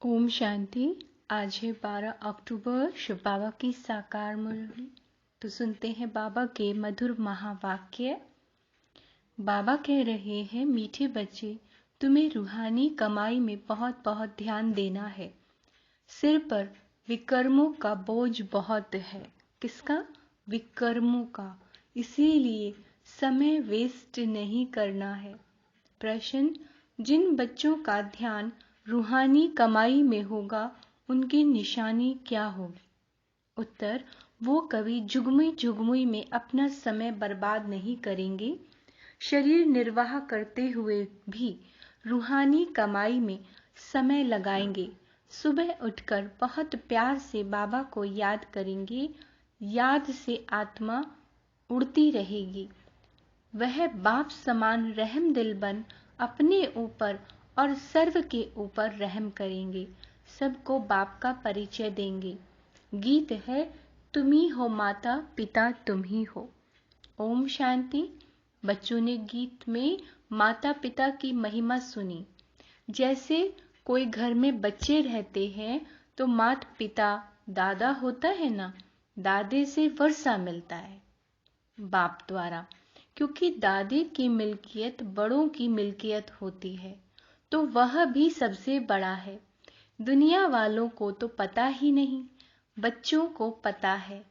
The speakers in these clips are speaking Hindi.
ओम शांति। आज है 12 अक्टूबर, शिव बाबा की साकार मुरली। तो सुनते हैं बाबा के मधुर महावाक्य। बाबा कह रहे हैं, मीठे बच्चे, तुम्हें रूहानी कमाई में बहुत बहुत ध्यान देना है। सिर पर विकर्मों का बोझ बहुत है। किसका? विकर्मों का। इसीलिए समय वेस्ट नहीं करना है। प्रश्न: जिन बच्चों का ध्यान रूहानी कमाई में होगा, उनकी निशानी क्या होगी? उत्तर: वो कभी जुगमुई जुगमुई में अपना समय बर्बाद नहीं करेंगे। शरीर निर्वाह करते हुए भी रूहानी कमाई में समय लगाएंगे। सुबह उठकर बहुत प्यार से बाबा को याद करेंगे। याद से आत्मा उड़ती रहेगी। वह बाप समान रहम दिल बन अपने ऊपर और सर्व के ऊपर रहम करेंगे। सबको बाप का परिचय देंगे। गीत है, तुम ही हो माता पिता तुम ही हो। ओम शांति। बच्चों ने गीत में माता पिता की महिमा सुनी। जैसे कोई घर में बच्चे रहते हैं तो माता पिता दादा होता है ना, दादे से वर्षा मिलता है बाप द्वारा, क्योंकि दादे की मिल्कियत बड़ों की मिल्कियत होती है, तो वह भी सबसे बड़ा है। दुनिया वालों को तो पता ही नहीं, बच्चों को पता है।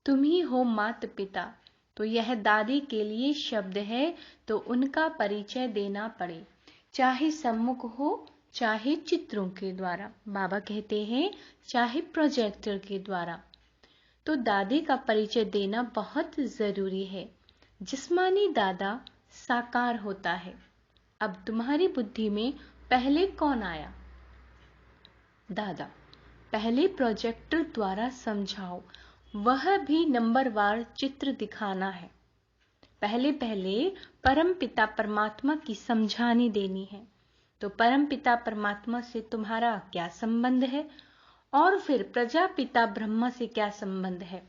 तुम ही हो माता पिता, तो यह दादी के लिए शब्द है, तो उनका परिचय देना पड़े, चाहे सम्मुख हो चाहे चित्रों के द्वारा। बाबा कहते हैं चाहे प्रोजेक्टर के द्वारा। तो दादी का परिचय देना बहुत जरूरी है। जिस्मानी दादा साकार होता है। अब तुम्हारी बुद्धि में पहले कौन आया? दादा। पहले प्रोजेक्टर द्वारा समझाओ, वह भी नंबरवार चित्र दिखाना है। पहले परम पिता परमात्मा की समझानी देनी है। तो परम पिता परमात्मा से तुम्हारा क्या संबंध है, और फिर प्रजापिता ब्रह्मा से क्या संबंध है?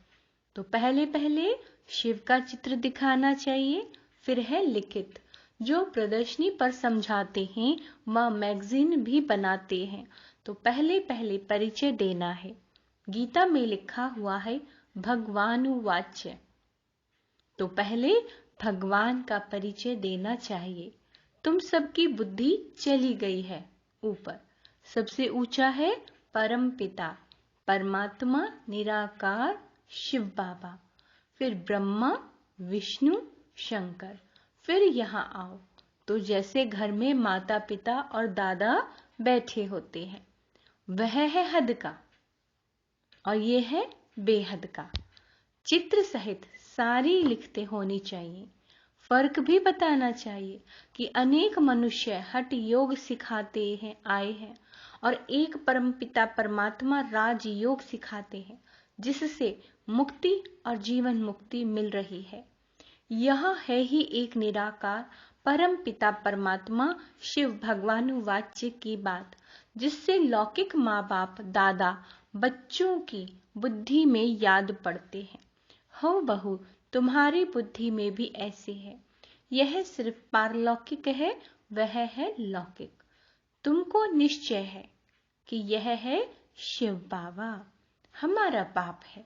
तो पहले शिव का चित्र दिखाना चाहिए। फिर है लिखित, जो प्रदर्शनी पर समझाते हैं वह मैगजीन भी बनाते हैं। तो पहले परिचय देना है। गीता में लिखा हुआ है भगवानुवाच्य, तो पहले भगवान का परिचय देना चाहिए। तुम सबकी बुद्धि चली गई है ऊपर। सबसे ऊंचा है परम पिता परमात्मा निराकार शिव बाबा, फिर ब्रह्मा विष्णु शंकर, फिर यहाँ आओ। तो जैसे घर में माता पिता और दादा बैठे होते हैं, वह है हद का और ये है बेहद का। चित्र सहित सारी लिखते होनी चाहिए। फर्क भी बताना चाहिए कि अनेक मनुष्य हठ योग सिखाते हैं आए हैं, और एक परमपिता परमात्मा राज योग सिखाते हैं, जिससे मुक्ति और जीवन मुक्ति मिल रही है। यह है ही एक निराकार परम पिता परमात्मा शिव भगवानुवाच्य की बात, जिससे लौकिक माँ बाप दादा बच्चों की बुद्धि में याद पड़ते हैं। हो बहू, तुम्हारी बुद्धि में भी ऐसे है। यह सिर्फ पारलौकिक है, वह है लौकिक। तुमको निश्चय है कि यह है शिव बाबा हमारा बाप है,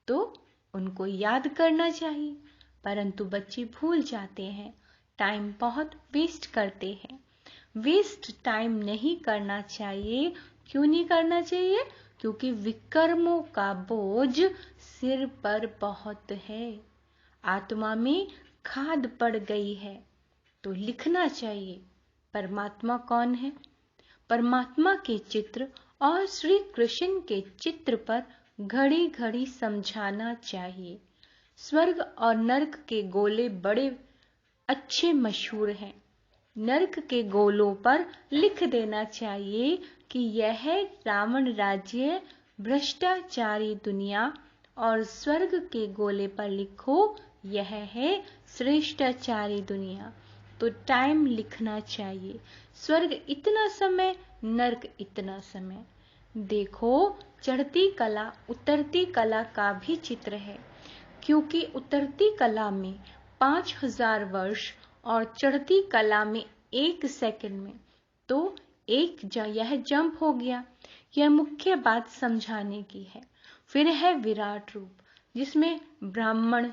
तो उनको याद करना चाहिए। परंतु बच्चे भूल जाते हैं, टाइम बहुत वेस्ट करते हैं। वेस्ट टाइम नहीं करना चाहिए। क्यों नहीं करना चाहिए? क्योंकि विकर्मों का बोझ सिर पर बहुत है। आत्मा में खाद पड़ गई है, तो लिखना चाहिए परमात्मा कौन है। परमात्मा के चित्र और श्री कृष्ण के चित्र पर घड़ी घड़ी समझाना चाहिए। स्वर्ग और नरक के गोले बड़े अच्छे मशहूर हैं। नरक के गोलों पर लिख देना चाहिए कि यह है रावण राज्य, भ्रष्टाचारी दुनिया, और स्वर्ग के गोले पर लिखो यह है श्रेष्ठाचारी दुनिया। तो टाइम लिखना चाहिए। स्वर्ग इतना समय, नरक इतना समय। देखो, चढ़ती कला उतरती कला का भी चित्र है, क्योंकि उतरती कला में 5000 वर्ष और चढ़ती कला में 1 सेकंड में, तो यह जंप हो गया। यह मुख्य बात समझाने की है। फिर है विराट रूप, जिसमें ब्राह्मण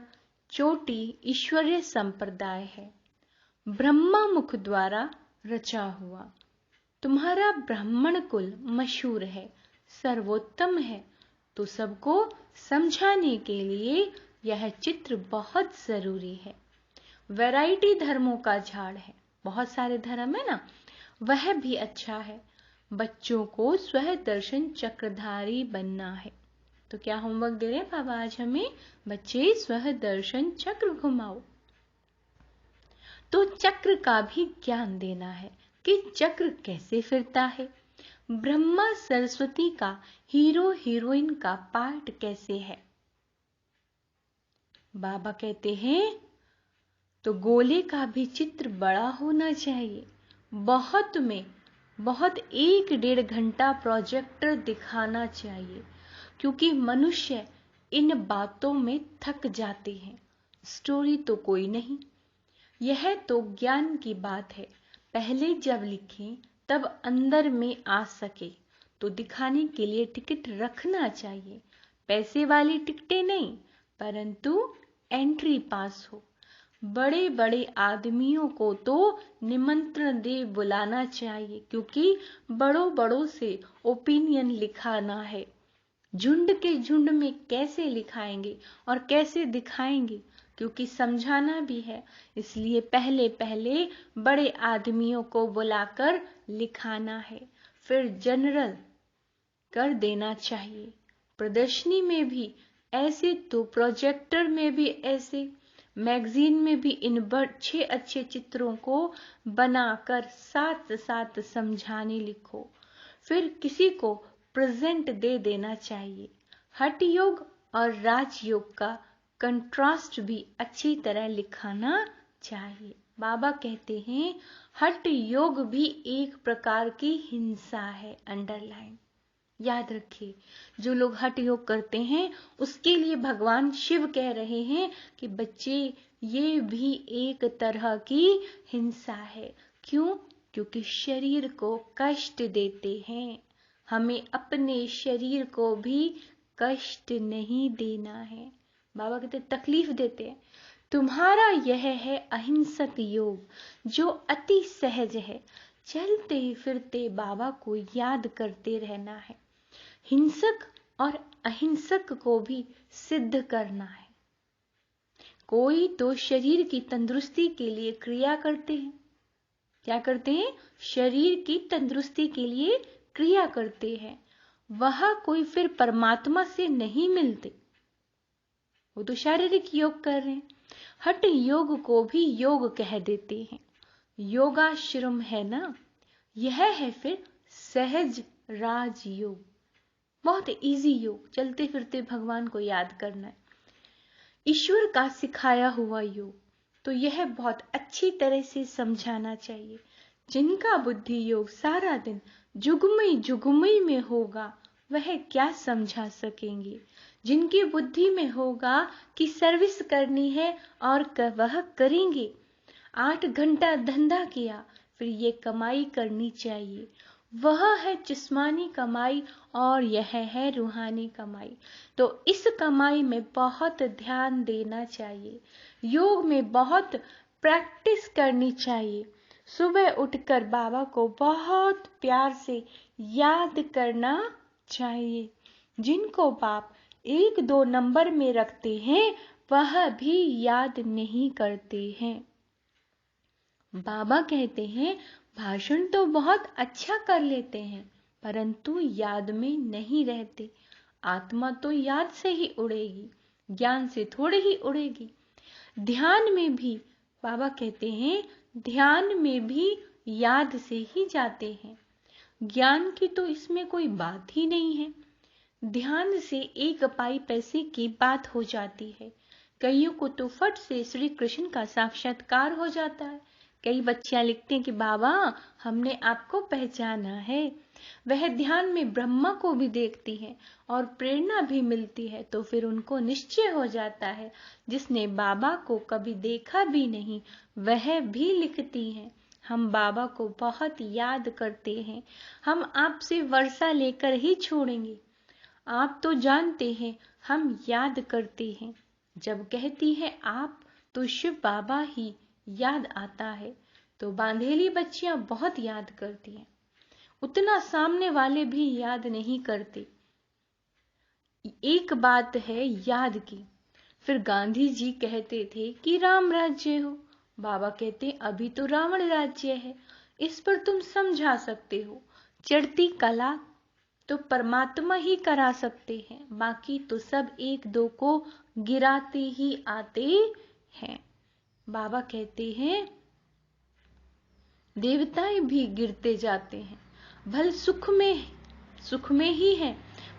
चोटी ईश्वरीय संप्रदाय है, ब्रह्मा मुख द्वारा रचा हुआ। तुम्हारा ब्राह्मण कुल मशहूर है, सर्वोत्तम है, तो सबको समझाने के लिए यह चित्र बहुत जरूरी है। वैरायटी धर्मों का झाड़ है, बहुत सारे धर्म है ना, वह भी अच्छा है। बच्चों को स्वह दर्शन चक्रधारी बनना है। तो क्या होमवर्क दे रहे हैं बाबा आज हमें? बच्चे स्वह दर्शन चक्र घुमाओ। तो चक्र का भी ज्ञान देना है कि चक्र कैसे फिरता है, ब्रह्मा सरस्वती का हीरो हीरोइन का पार्ट कैसे है। बाबा कहते हैं तो गोले का भी चित्र बड़ा होना चाहिए। बहुत में बहुत 1-1.5 घंटा प्रोजेक्टर दिखाना चाहिए, क्योंकि मनुष्य इन बातों में थक जाते हैं। स्टोरी तो कोई नहीं, यह तो ज्ञान की बात है। पहले जब लिखें तब अंदर में आ सके, तो दिखाने के लिए टिकट रखना चाहिए। पैसे वाली टिकटें नहीं, परंतु एंट्री पास हो। बड़े बड़े आदमियों को तो निमंत्रण दे बुलाना चाहिए, क्योंकि बड़ों बड़ों से ओपिनियन लिखाना है। झुंड के झुंड में कैसे लिखाएंगे और कैसे दिखाएंगे, क्योंकि समझाना भी है। इसलिए पहले पहले बड़े आदमियों को बुलाकर लिखाना है, फिर जनरल कर देना चाहिए। प्रदर्शनी में भी ऐसे, तो प्रोजेक्टर में भी ऐसे, मैगजीन में भी इन अच्छे चित्रों को बनाकर साथ साथ समझाने लिखो। फिर किसी को प्रेजेंट दे देना चाहिए। हठ योग और राजयोग का कंट्रास्ट भी अच्छी तरह लिखाना चाहिए। बाबा कहते हैं हठ योग भी एक प्रकार की हिंसा है। अंडरलाइन याद रखिए, जो लोग हठ योग करते हैं उसके लिए भगवान शिव कह रहे हैं कि बच्चे ये भी एक तरह की हिंसा है। क्यों? क्योंकि शरीर को कष्ट देते हैं। हमें अपने शरीर को भी कष्ट नहीं देना है। बाबा कहते तकलीफ देते हैं। तुम्हारा यह है अहिंसक योग, जो अति सहज है। चलते फिरते बाबा को याद करते रहना है। हिंसक और अहिंसक को भी सिद्ध करना है। कोई तो शरीर की तंदुरुस्ती के लिए क्रिया करते हैं। क्या करते हैं? शरीर की तंदुरुस्ती के लिए क्रिया करते हैं। वह कोई फिर परमात्मा से नहीं मिलते, वो तो शारीरिक योग कर रहे हैं। हठ योग को भी योग कह देते हैं। योगाश्रम है ना, यह है फिर सहज राजयोग। बहुत इजी योग, चलते फिरते भगवान को याद करना है। ईश्वर का सिखाया हुआ योग, तो यह बहुत अच्छी तरह से समझाना चाहिए। जिनका बुद्धि योग सारा दिन जुगमई जुगमई में होगा, वह क्या समझा सकेंगे। जिनकी बुद्धि में होगा कि सर्विस करनी है और वह करेंगे। 8 घंटा धंधा किया, फिर ये कमाई करनी चाहिए। वह है जिस्मानी कमाई और यह है रूहानी कमाई। तो इस कमाई में बहुत ध्यान देना चाहिए। योग में बहुत प्रैक्टिस करनी चाहिए। सुबह उठकर बाबा को बहुत प्यार से याद करना चाहिए। जिनको बाप 1-2 नंबर में रखते हैं, वह भी याद नहीं करते हैं। बाबा कहते हैं भाषण तो बहुत अच्छा कर लेते हैं, परंतु याद में नहीं रहते। आत्मा तो याद से ही उड़ेगी, ज्ञान से थोड़ी ही उड़ेगी। ध्यान में भी बाबा कहते हैं, ध्यान में भी याद से ही जाते हैं। ज्ञान की तो इसमें कोई बात ही नहीं है। ध्यान से 1 पाई पैसे की बात हो जाती है। कईयों को तो फट से श्री कृष्ण का साक्षात्कार हो जाता है। कई बच्चियां लिखती हैं कि बाबा हमने आपको पहचाना है। वह ध्यान में ब्रह्मा को भी देखती हैं और प्रेरणा भी मिलती है, तो फिर उनको निश्चय हो जाता है। जिसने बाबा को कभी देखा भी नहीं, वह भी लिखती हैं। हम बाबा को बहुत याद करते हैं। हम आपसे वर्षा लेकर ही छोड़ेंगे। आप तो जानते हैं हम याद करते हैं। जब कहती है आप तो शिव बाबा ही याद आता है। तो बांधेली बच्चियां बहुत याद करती हैं, उतना सामने वाले भी याद नहीं करते। एक बात है याद की। फिर गांधी जी कहते थे कि राम राज्य हो। बाबा कहते अभी तो रावण राज्य है। इस पर तुम समझा सकते हो। चढ़ती कला तो परमात्मा ही करा सकते हैं, बाकी तो सब एक दो को गिराते ही आते हैं। बाबा कहते हैं देवताएं भी गिरते जाते हैं, भल सुख में ही है,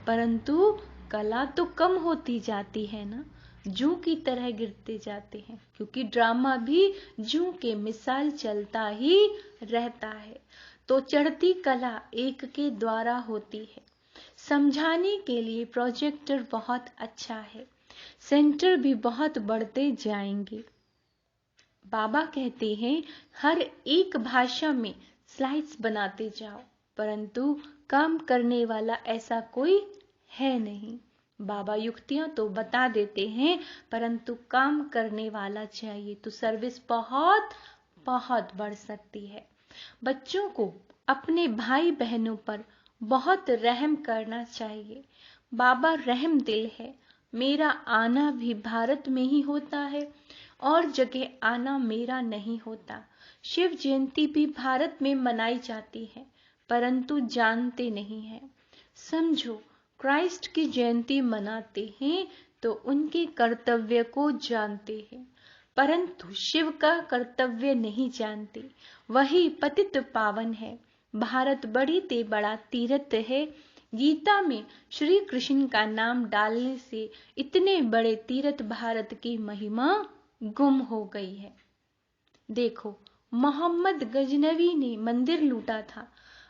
परंतु कला तो कम होती जाती है ना। जू की तरह गिरते जाते हैं, क्योंकि ड्रामा भी जू के मिसाल चलता ही रहता है। तो चढ़ती कला एक के द्वारा होती है। समझाने के लिए प्रोजेक्टर बहुत अच्छा है। सेंटर भी बहुत बढ़ते जाएंगे। बाबा कहते हैं हर एक भाषा में स्लाइड्स बनाते जाओ, परंतु काम करने वाला ऐसा कोई है नहीं। बाबा युक्तियां तो बता देते हैं, परंतु काम करने वाला चाहिए, तो सर्विस बहुत बहुत बढ़ सकती है। बच्चों को अपने भाई बहनों पर बहुत रहम करना चाहिए। बाबा रहम दिल है। मेरा आना भी भारत में ही होता है, और जगह आना मेरा नहीं होता। शिव जयंती भी भारत में मनाई जाती है, परंतु जानते नहीं है। समझो, क्राइस्ट की जयंती मनाते हैं तो उनके कर्तव्य को जानते हैं, परंतु शिव का कर्तव्य नहीं जानते। वही पतित पावन है। भारत बड़ी ते बड़ा तीर्थ है। गीता में श्री कृष्ण का नाम डालने से इतने बड़े तीर्थ भारत की महिमा गुम हो गई है। देखो, मोहम्मद गजनवी ने मंदिर लूटा था।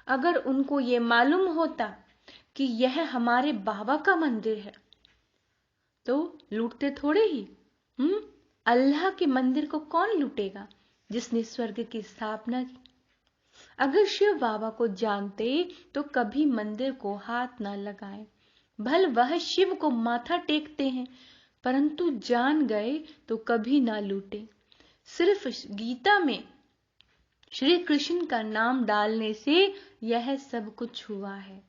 अगर उनको ये मालूम होता कि यह हमारे बाबा का मंदिर है तो लूटते थोड़े ही। अल्लाह के मंदिर को कौन लूटेगा जिसने स्वर्ग की स्थापना की। अगर शिव बाबा को जानते तो कभी मंदिर को हाथ ना लगाएं। भल वह शिव को माथा टेकते हैं, परंतु जान गए तो कभी ना लूटे। सिर्फ गीता में श्री कृष्ण का नाम डालने से यह सब कुछ हुआ है।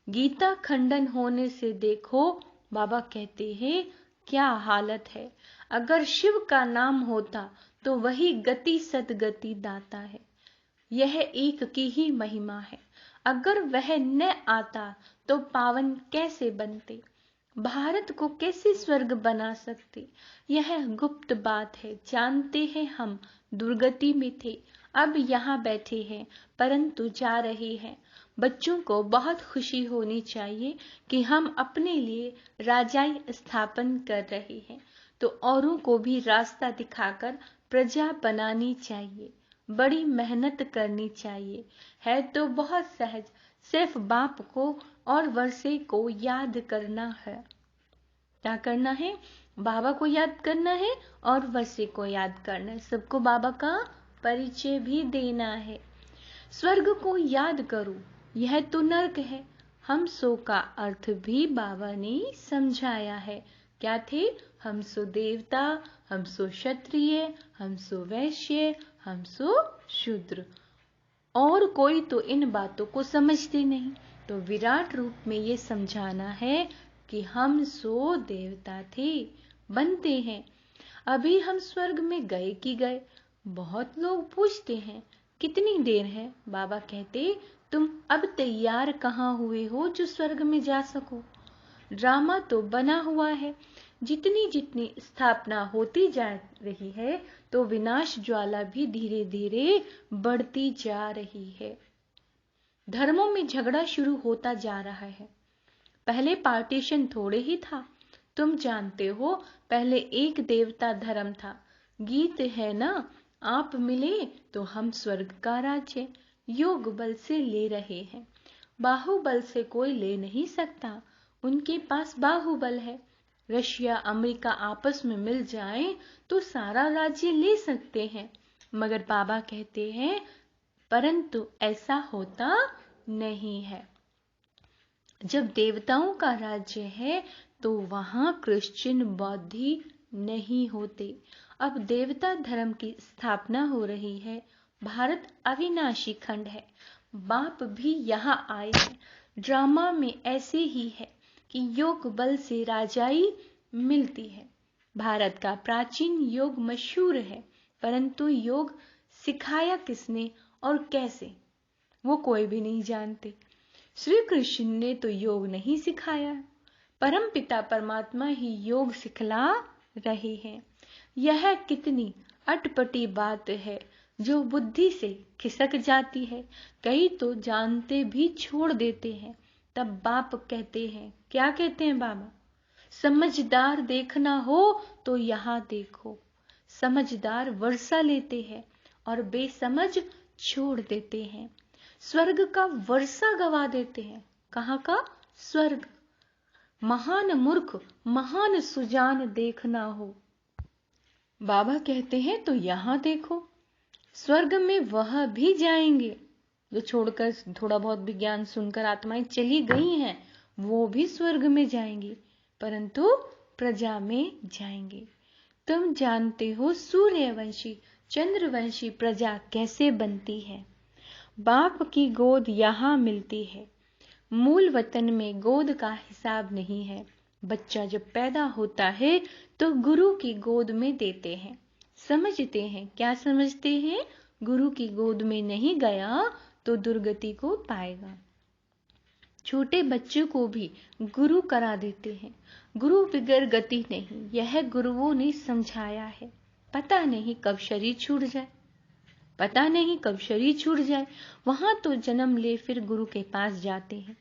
गीता खंडन होने से देखो, बाबा कहते हैं क्या हालत है। अगर शिव का नाम होता तो वही गति सदगति दाता है। यह एक की ही महिमा है। अगर वह न आता तो पावन कैसे बनते, भारत को कैसे स्वर्ग बना सकते। यह गुप्त बात है। जानते हैं हम दुर्गति में थे, अब यहाँ बैठे हैं, परंतु जा रहे हैं। बच्चों को बहुत खुशी होनी चाहिए कि हम अपने लिए राजाई स्थापन कर रहे हैं, तो औरों को भी रास्ता दिखाकर प्रजा बनानी चाहिए। बड़ी मेहनत करनी चाहिए। है तो बहुत सहज, सिर्फ बाप को और वर्षे को याद करना है। क्या करना है? बाबा को याद करना है और वर्षे को याद करना है। सबको बाबा का परिचय भी देना है। स्वर्ग को याद करो, यह तो नर्क है। हम सो का अर्थ भी बाबा ने समझाया है। क्या थे? हम सो देवता, हम सो क्षत्रिय, हम सो वैश्य, हम सो शूद्र। और कोई तो इन बातों को समझते नहीं। तो विराट रूप में ये समझाना है कि हम सो देवता थे, बनते हैं। अभी हम स्वर्ग में गए कि गए। बहुत लोग पूछते हैं कितनी देर है। बाबा कहते तुम अब तैयार कहाँ हुए हो जो स्वर्ग में जा सको। ड्रामा तो बना हुआ है। जितनी जितनी स्थापना होती जा रही है तो विनाश ज्वाला भी धीरे धीरे बढ़ती जा रही है। धर्मों में झगड़ा शुरू होता जा रहा है। पहले पार्टीशन थोड़े ही था। तुम जानते हो, पहले एक देवता धर्म था। गीत है ना, आप मिले तो हम स्वर्ग का राज्य योग बल से ले रहे हैं। बाहुबल से कोई ले नहीं सकता। उनके पास बाहुबल है। रशिया अमेरिका आपस में मिल जाएं तो सारा राज्य ले सकते हैं। मगर बाबा कहते हैं परंतु ऐसा होता नहीं है। जब देवताओं का राज्य है तो वहां क्रिश्चियन बौद्धि नहीं होते। अब देवता धर्म की स्थापना हो रही है। भारत अविनाशी खंड है। बाप भी यहाँ आए हैं। ड्रामा में ऐसे ही है कि योग बल से राजाई मिलती है। भारत का प्राचीन योग मशहूर है, परंतु योग सिखाया किसने और कैसे, वो कोई भी नहीं जानते। श्री कृष्ण ने तो योग नहीं सिखाया, परम पिता परमात्मा ही योग सिखला रहे हैं। यह कितनी अटपटी बात है जो बुद्धि से खिसक जाती है। कई तो जानते भी छोड़ देते हैं। तब बाप कहते हैं, क्या कहते हैं बाबा? समझदार देखना हो तो यहाँ देखो। समझदार वर्षा लेते हैं और बेसमझ छोड़ देते हैं। स्वर्ग का वर्षा गवा देते हैं। कहाँ का? स्वर्ग। महान मूर्ख महान सुजान देखना हो, बाबा कहते हैं तो यहाँ देखो। स्वर्ग में वह भी जाएंगे जो छोड़कर थोड़ा बहुत विज्ञान सुनकर आत्माएं चली गई हैं, वो भी स्वर्ग में जाएंगी, परंतु प्रजा में जाएंगे। तुम जानते हो सूर्यवंशी चंद्रवंशी प्रजा कैसे बनती है। बाप की गोद यहाँ मिलती है। मूल वतन में गोद का हिसाब नहीं है। बच्चा जब पैदा होता है तो गुरु की गोद में देते हैं। समझते हैं, क्या समझते हैं? गुरु की गोद में नहीं गया तो दुर्गति को पाएगा। छोटे बच्चों को भी गुरु करा देते हैं। गुरु बिगर गति नहीं, यह गुरुओं ने समझाया है। पता नहीं कब शरीर छूट जाए, पता नहीं कब शरीर छूट जाए। वहां तो जन्म ले फिर गुरु के पास जाते हैं।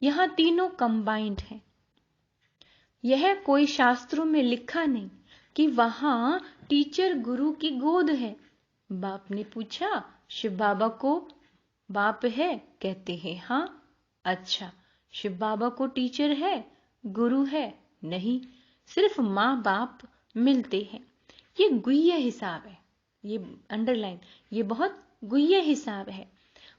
यहाँ तीनों कंबाइंड है। यह कोई शास्त्रों में लिखा नहीं कि वहां टीचर गुरु की गोद है। बाप ने पूछा, शिव बाबा को बाप है? कहते हैं हाँ। अच्छा, शिव बाबा को टीचर है, गुरु है? नहीं, सिर्फ माँ बाप मिलते हैं। ये गुह्य हिसाब है, ये अंडरलाइन, ये बहुत गुह्य हिसाब है।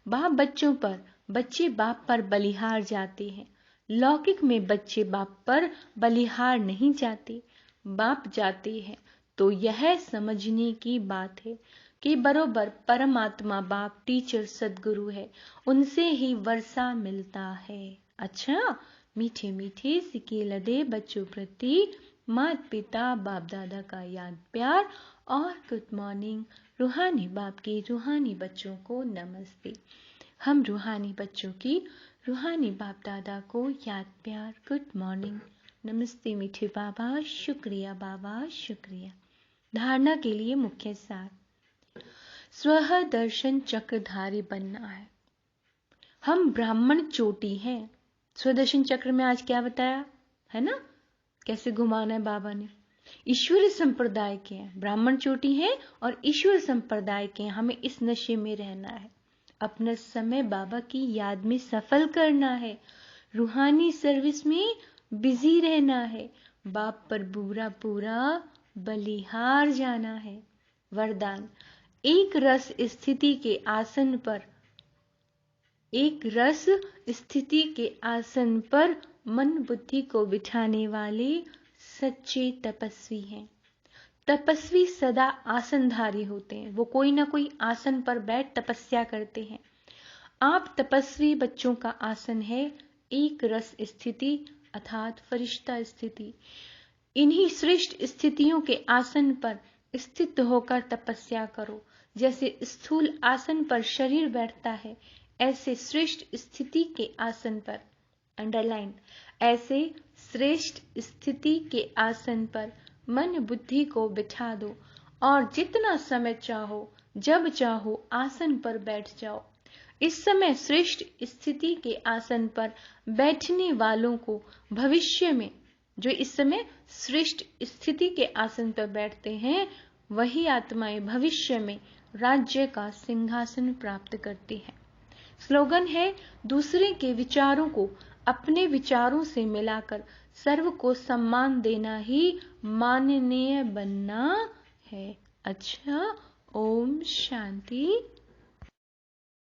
बाप बच्चों पर, बच्चे बाप पर बलिहार जाते हैं। लौकिक में बच्चे बाप पर बलिहार नहीं जाते, बाप जाते हैं। तो यह समझने की बात है कि बरोबर परमात्मा बाप टीचर सदगुरु है, उनसे ही वर्षा मिलता है। अच्छा, मीठे मीठे सिके लदे बच्चों प्रति माता पिता बाप दादा का याद प्यार और गुड मॉर्निंग। रूहानी बाप के रूहानी बच्चों को नमस्ते। हम रूहानी बच्चों की रूहानी बाप दादा को याद प्यार गुड मॉर्निंग, नमस्ते मीठे बाबा, शुक्रिया बाबा, शुक्रिया। धारणा के लिए मुख्य सार, स्व दर्शन चक्रधारी बनना है। हम ब्राह्मण चोटी हैं। स्वदर्शन चक्र में आज क्या बताया है ना, कैसे घुमाना है बाबा ने। ईश्वरी संप्रदाय के हैं, ब्राह्मण चोटी हैं और ईश्वर संप्रदाय के हैं। हमें इस नशे में रहना है, अपना समय बाबा की याद में सफल करना है, रूहानी सर्विस में बिजी रहना है, बाप पर पूरा पूरा बलिहार जाना है। वरदान, एक रस स्थिति के आसन पर, एक रस स्थिति के आसन पर मन बुद्धि को बिठाने वाले सच्चे तपस्वी हैं। तपस्वी सदा आसनधारी होते हैं, वो कोई ना कोई आसन पर बैठ तपस्या करते हैं। आप तपस्वी बच्चों का आसन है एक रस स्थिति अर्थात फरिश्ता स्थिति। इन्हीं श्रेष्ठ स्थितियों के आसन पर स्थित होकर तपस्या करो। जैसे स्थूल आसन पर शरीर बैठता है, ऐसे श्रेष्ठ स्थिति के आसन पर, अंडरलाइन, ऐसे श्रेष्ठ स्थिति के आसन पर मन बुद्धि को बिठा दो और जितना समय चाहो जब चाहो आसन पर बैठ जाओ। इस समय श्रेष्ठ स्थिति के आसन पर बैठने वालों को भविष्य में, जो इस समय श्रेष्ठ स्थिति के आसन पर बैठते हैं, वही आत्माएं भविष्य में राज्य का सिंहासन प्राप्त करती हैं। स्लोगन है, दूसरे के विचारों को अपने विचारों से मिलाकर सर्व को सम्मान देना ही माननीय बनना है। अच्छा, ओम शांति।